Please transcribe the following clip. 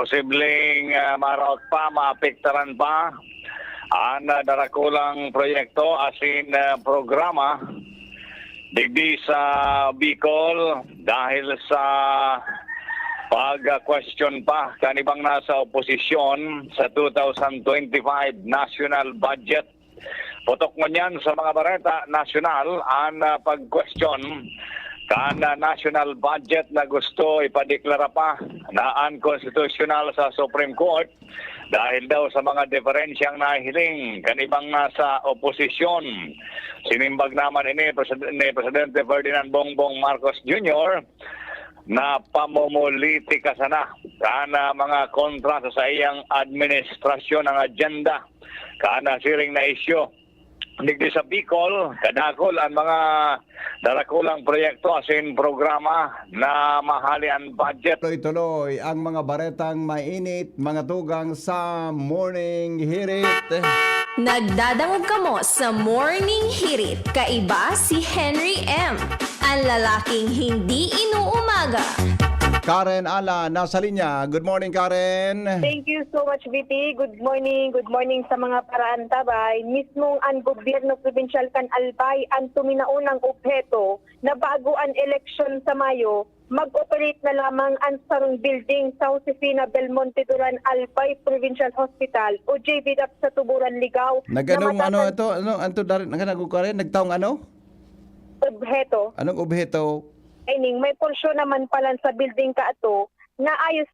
posibleng maraot pa, maapektaran pa ang darakulang proyekto asin programa digdi sa Bicol dahil sa pag-question pa kanibang nasa oposisyon sa 2025 national budget. Putok mo niyan sa mga bareta nasyonal ang pag-question kan national budget na gusto ipadeklara pa na unconstitutional sa Supreme Court dahil daw sa mga diferensyang nahiling kanibang nasa oposisyon. Sinimbag naman ini ni Presidente Ferdinand Bongbong Marcos Jr. na pamumulitika sana kana mga kontra sa iyang administrasyon ng agenda kana siring na isyu digdi sa Bicol kadakol ang mga darakulang proyekto asin programa na mahali ang budget. Tuloy-tuloy ang mga baretang mainit, mga tugang sa morning hirit. Nagdadangog kamo sa Morning Hirit. Kaiba si Henry M. Ang lalaking hindi inuumaga. Karen Ala, nasa linya. Good morning, Karen. Thank you so much, VP. Good morning sa mga paraan tabay. Mismong ang gobyerno provincial kan Albay ang tuminaunang obheto na bago ang eleksyon sa Mayo, mag-operate na lamang ang sarong building sa Josefina Belmonte Duran Albay Provincial Hospital o JVDAP sa Tuburan, Ligao. Naganong ano ito? Anto darin naganag Karen? Nagtaong ano? Obheto. Anong obheto? May porsyon naman pala sa building ka ato na ayos